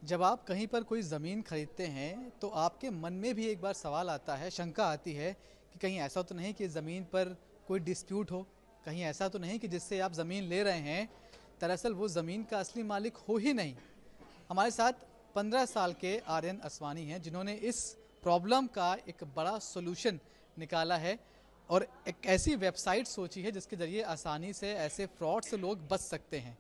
जब आप कहीं पर कोई ज़मीन खरीदते हैं तो आपके मन में भी एक बार सवाल आता है, शंका आती है कि कहीं ऐसा तो नहीं कि ज़मीन पर कोई डिस्प्यूट हो, कहीं ऐसा तो नहीं कि जिससे आप ज़मीन ले रहे हैं दरअसल वो ज़मीन का असली मालिक हो ही नहीं। हमारे साथ 15 साल के आर्यन असवानी हैं जिन्होंने इस प्रॉब्लम का एक बड़ा सोल्यूशन निकाला है और एक ऐसी वेबसाइट सोची है जिसके ज़रिए आसानी से ऐसे फ्रॉड से लोग बच सकते हैं।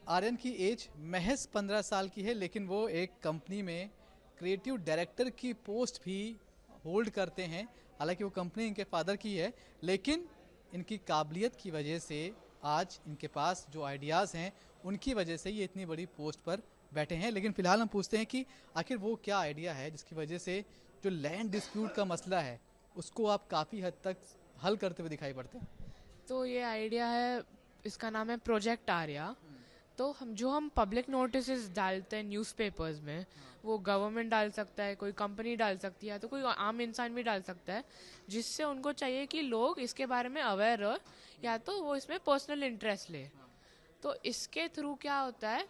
आर्यन की एज महज 15 साल की है, लेकिन वो एक कंपनी में क्रिएटिव डायरेक्टर की पोस्ट भी होल्ड करते हैं। हालांकि वो कंपनी इनके फादर की है, लेकिन इनकी काबिलियत की वजह से आज इनके पास जो आइडियाज़ हैं उनकी वजह से ये इतनी बड़ी पोस्ट पर बैठे हैं। लेकिन फ़िलहाल हम पूछते हैं कि आखिर वो क्या आइडिया है जिसकी वजह से जो लैंड डिस्प्यूट का मसला है उसको आप काफ़ी हद तक हल करते हुए दिखाई पड़ते हैं। तो ये आइडिया है, इसका नाम है प्रोजेक्ट आर्या। तो हम पब्लिक नोटिस डालते हैं न्यूज़पेपर्स में, वो गवर्नमेंट डाल सकता है, कोई कंपनी डाल सकती है, तो कोई आम इंसान भी डाल सकता है, जिससे उनको चाहिए कि लोग इसके बारे में अवेयर हो, या तो वो इसमें पर्सनल इंटरेस्ट ले। तो इसके थ्रू क्या होता है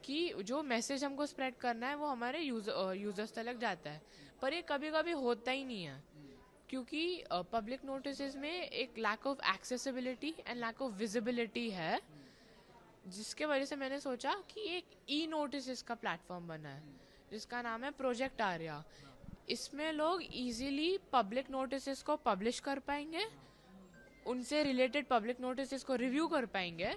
कि जो मैसेज हमको स्प्रेड करना है वो हमारे यूजर्स तक जाता है। पर ये कभी कभी होता ही नहीं है, क्योंकि पब्लिक नोटिस में एक lack of accessibility and lack of visibility है, जिसके वजह से मैंने सोचा कि एक ई नोटिस का प्लेटफॉर्म बना है जिसका नाम है प्रोजेक्ट आर्या। इसमें लोग इजीली पब्लिक नोटिस को पब्लिश कर पाएंगे, उनसे रिलेटेड पब्लिक नोटिस को रिव्यू कर पाएंगे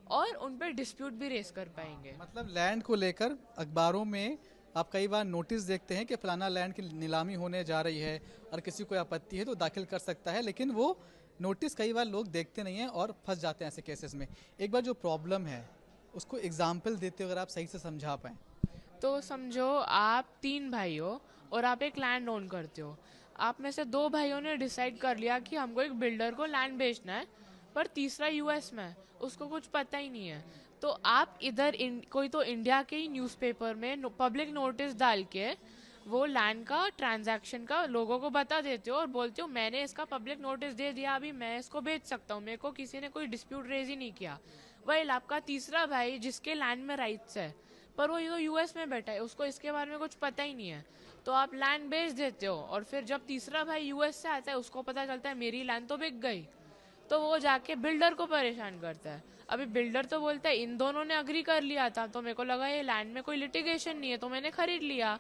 और उन पर डिस्प्यूट भी रेस कर पाएंगे। मतलब लैंड को लेकर अखबारों में आप कई बार नोटिस देखते हैं कि फलाना लैंड की नीलामी होने जा रही है और किसी को आपत्ति है तो दाखिल कर सकता है, लेकिन वो नोटिस कई बार लोग देखते नहीं हैं और फंस जाते हैं ऐसे केसेस में। एक बार जो प्रॉब्लम है उसको एग्जाम्पल देते अगर आप सही से समझा पाएँ। तो समझो आप 3 भाई हो और आप एक लैंड ओन करते हो। आप में से 2 भाइयों ने डिसाइड कर लिया कि हमको एक बिल्डर को लैंड बेचना है, पर तीसरा यूएस में है, उसको कुछ पता ही नहीं है। तो आप इधर कोई तो इंडिया के ही न्यूज़पेपर में पब्लिक नोटिस डाल के वो लैंड का ट्रांजैक्शन का लोगों को बता देते हो और बोलते हो मैंने इसका पब्लिक नोटिस दे दिया, अभी मैं इसको बेच सकता हूँ, मेरे को किसी ने कोई डिस्प्यूट रेज ही नहीं किया। वही आपका तीसरा भाई जिसके लैंड में राइट्स है, पर वो तो यूएस में बैठा है, उसको इसके बारे में कुछ पता ही नहीं है, तो आप लैंड बेच देते हो। और फिर जब तीसरा भाई यूएस से आता है, उसको पता चलता है मेरी लैंड तो बिक गई, तो वो जाके बिल्डर को परेशान करता है। अभी बिल्डर तो बोलता है इन दोनों ने अग्री कर लिया था, तो मेरे को लगा ये लैंड में कोई लिटिगेशन नहीं है, तो मैंने खरीद लिया।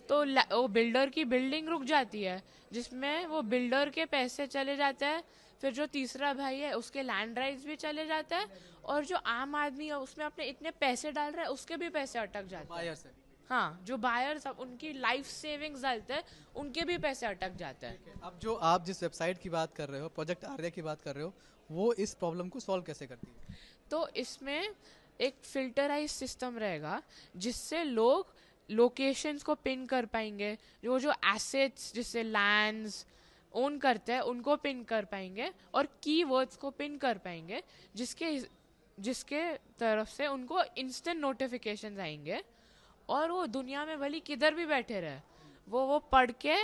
तो वो बिल्डर की बिल्डिंग रुक जाती है, जिसमें वो बिल्डर के पैसे चले जाते हैं। फिर जो तीसरा भाई है उसके लैंड राइट्स भी चले जाता है, और जो आम आदमी है उसमें अपने इतने पैसे डाल रहा है उसके भी पैसे अटक जाते हैं। बायर से। हाँ, जो बायर सब उनकी लाइफ सेविंग्स डालते हैं उनके भी पैसे अटक जाते हैं। अब जो आप जिस वेबसाइट की बात कर रहे हो, प्रोजेक्ट आर्या की बात कर रहे हो, वो इस प्रॉब्लम को सॉल्व कैसे करती है? तो इसमें एक फिल्टराइज सिस्टम रहेगा, जिससे लोग लोकेशंस को पिन कर पाएंगे, जो जो एसेट्स जिससे लैंड्स ओन करते हैं उनको पिन कर पाएंगे, और कीवर्ड्स को पिन कर पाएंगे, जिसके जिसके तरफ से उनको इंस्टेंट नोटिफिकेशंस आएंगे, और वो दुनिया में भली किधर भी बैठे रहे वो पढ़ के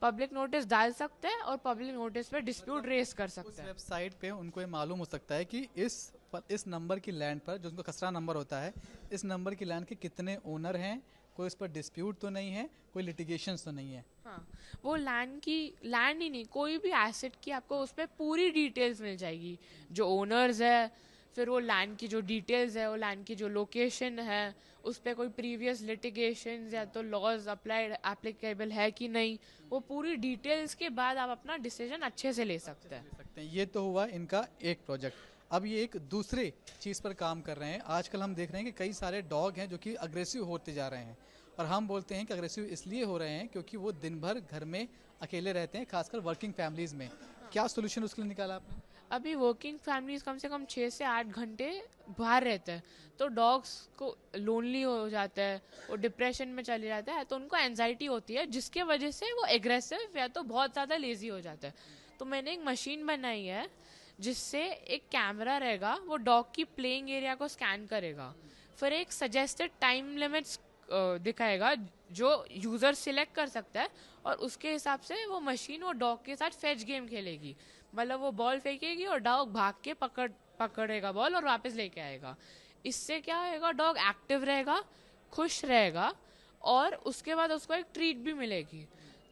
पब्लिक नोटिस डाल सकते हैं और पब्लिक नोटिस पे डिस्प्यूट मतलब रेस कर उस सकते हैं। वेबसाइट पे उनको ये मालूम हो सकता है कि इस नंबर की लैंड पर जो उनको खसरा नंबर होता है, इस नंबर की लैंड के कितने ओनर हैं, कोई इस पर डिस्प्यूट तो नहीं है, कोई लिटिगेशंस तो नहीं है। हाँ, वो लैंड ही नहीं, कोई भी एसेट की आपको उस पर पूरी डिटेल्स मिल जाएगी, जो ओनर्स है, फिर वो लैंड की जो डिटेल्स है, वो लैंड की जो लोकेशन है, उस पर कोई प्रीवियस लिटिगेशन या तो लॉज अप्लाइड एप्लीकेबल है कि नहीं, वो पूरी डिटेल्स के बाद आप अपना डिसीजन अच्छे से ले सकते हैं। ले सकते हैं। ये तो हुआ इनका एक प्रोजेक्ट। अब ये एक दूसरे चीज़ पर काम कर रहे हैं। आजकल हम देख रहे हैं कि कई सारे डॉग हैं जो कि अग्रेसिव होते जा रहे हैं, और हम बोलते हैं कि अग्रेसिव इसलिए हो रहे हैं क्योंकि वो दिन भर घर में अकेले रहते हैं, खासकर वर्किंग फैमिलीज़ में। क्या सोल्यूशन उसके लिए निकाला आपने? अभी वर्किंग फैमिलीज कम से कम 6 से 8 घंटे बाहर रहते हैं, तो डॉग्स को लोनली हो जाता है, वो डिप्रेशन में चले जाता है, तो उनको एनजाइटी होती है, जिसके वजह से वो एग्रेसिव या तो बहुत ज़्यादा लेजी हो जाता है। तो मैंने एक मशीन बनाई है, जिससे एक कैमरा रहेगा, वो डॉग की प्लेइंग एरिया को स्कैन करेगा, फिर एक सजेस्टेड टाइम लिमिट्स दिखाएगा जो यूज़र सिलेक्ट कर सकता है, और उसके हिसाब से वो मशीन वो डॉग के साथ फेच गेम खेलेगी। मतलब वो बॉल फेंकेगी और डॉग भाग के पकड़ेगा बॉल और वापस लेके आएगा। इससे क्या होएगा, डॉग एक्टिव रहेगा, खुश रहेगा और उसके बाद उसको एक ट्रीट भी मिलेगी।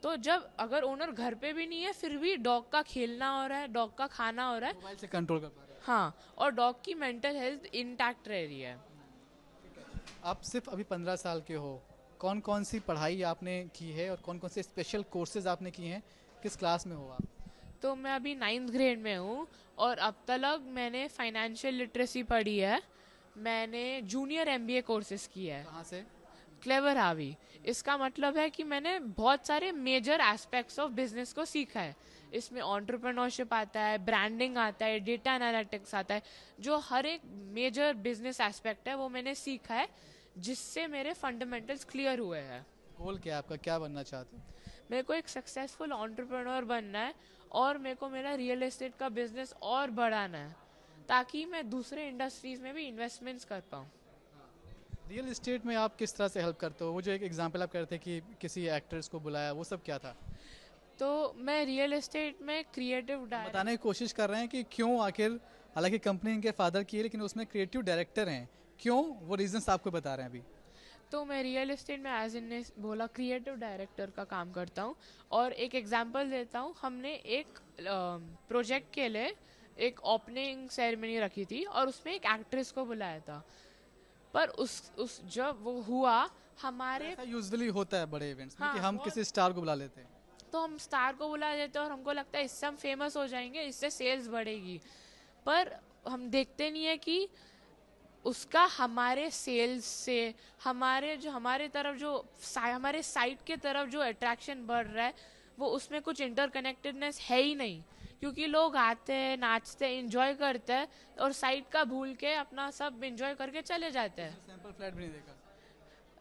तो जब अगर ओनर घर पे भी नहीं है फिर भी डॉग का खेलना हो रहा है, डॉग का खाना हो रहा है, मोबाइल से कंट्रोल कर पा रहे हैं। हाँ, और डॉग की मेंटल हेल्थ इंटैक्ट रह रही है। आप सिर्फ अभी 15 साल के हो, कौन कौन सी पढ़ाई आपने की है और कौन कौन से स्पेशल कोर्सेज आपने किए हैं, किस क्लास में हो आप? तो मैं अभी 9th ग्रेड में हूँ और अब तक मैंने फाइनेंशियल लिटरेसी पढ़ी है, मैंने जूनियर एमबीए कोर्सेज किए हैं कहाँ से? क्लेवर हावी। इसका मतलब है कि मैंने बहुत सारे मेजर एस्पेक्ट्स ऑफ बिजनेस को सीखा है। इसमें एंटरप्रेन्योरशिप आता है, ब्रांडिंग आता है, डेटा एनालिटिक्स आता है, जो हर एक मेजर बिजनेस एस्पेक्ट है वो मैंने सीखा है, जिससे मेरे फंडामेंटल्स क्लियर हुए हैं। गोल क्या है आपका, क्या बनना चाहते हो? मेरे को एक सक्सेसफुल एंटरप्रेन्योर बनना है और मेरे को मेरा रियल एस्टेट का बिजनेस और बढ़ाना है ताकि मैं दूसरे इंडस्ट्रीज में भी इन्वेस्टमेंट्स कर पाऊँ। रियल इस्टेट में आप किस तरह से हेल्प करते हो? वो जो एक एग्जांपल आप करते कि किसी एक्टर्स को बुलाया, वो सब क्या था? तो मैं रियल एस्टेट में क्रिएटिव बताने की कोशिश कर रहे हैं कि क्यों आखिर, हालांकि कंपनी इनके फादर की है लेकिन उसमें क्रिएटिव डायरेक्टर हैं, क्यों, वो रीजंस आपको बता रहे हैं अभी। तो मैं रियल एस्टेट में एज इन ने बोला क्रिएटिव डायरेक्टर का काम करता हूँ। और एक एग्जांपल देता हूँ, हमने एक प्रोजेक्ट के लिए एक ओपनिंग सेरेमनी रखी थी और उसमें एक एक्ट्रेस को बुलाया था, पर उस जब वो हुआ हमारे, ऐसा यूजुअली होता है बड़े इवेंट्स में हाँ, कि हम किसी स्टार को बुला लेते हैं। तो हम स्टार को बुला देते हैं और हमको लगता है इससे हम फेमस हो जाएंगे, इससे सेल्स बढ़ेगी, पर हम देखते नहीं है कि उसका हमारे सेल्स से, हमारे तरफ जो हमारे साइट के तरफ जो अट्रैक्शन बढ़ रहा है वो उसमें कुछ इंटरकनेक्टेडनेस है ही नहीं, क्योंकि लोग आते हैं, नाचते हैं, इंजॉय करते हैं और साइट का भूल के अपना सब इंजॉय करके चले जाते हैं। सैंपल फ्लैट भी नहीं देखा?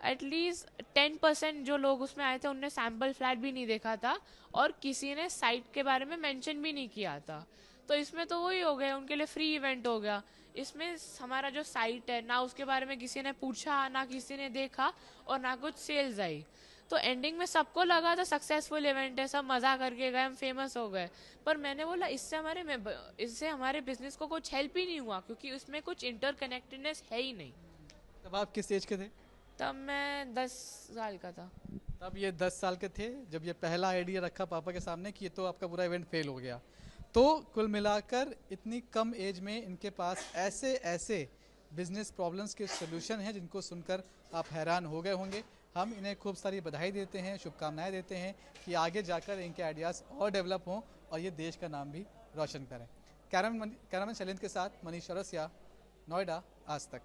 एटलीस्ट 10% जो लोग उसमें आए थे उनने सैम्पल फ्लैट भी नहीं देखा था और किसी ने साइट के बारे में मेंशन भी नहीं किया था। तो इसमें तो वही हो गया, उनके लिए फ्री इवेंट हो गया। इसमें हमारा जो साइट है ना उसके बारे में किसी ने पूछा, ना किसी ने देखा और ना कुछ सेल्स आई। तो एंडिंग में सबको लगा था सक्सेसफुल इवेंट है, सब मजा करके गए, हम फेमस हो गए, पर मैंने बोला इससे हमारे बिजनेस को कुछ हेल्प ही नहीं हुआ, क्योंकि उसमें कुछ इंटरकनेक्टेडनेस है ही नहीं। तब आप किस एज के थे? तब मैं 10 साल का था। तब ये 10 साल के थे जब ये पहला आइडिया रखा पापा के सामने कि ये तो आपका पूरा इवेंट फेल हो गया। तो कुल मिलाकर इतनी कम एज में इनके पास ऐसे ऐसे बिजनेस प्रॉब्लम्स के सॉल्यूशन हैं जिनको सुनकर आप हैरान हो गए होंगे। हम इन्हें खूब सारी बधाई देते हैं, शुभकामनाएं देते हैं कि आगे जाकर इनके आइडियाज़ और डेवलप हों और ये देश का नाम भी रोशन करें। कैमरामैन शैलेंद्र के साथ मनीष चौरसिया, नोएडा, आज तक।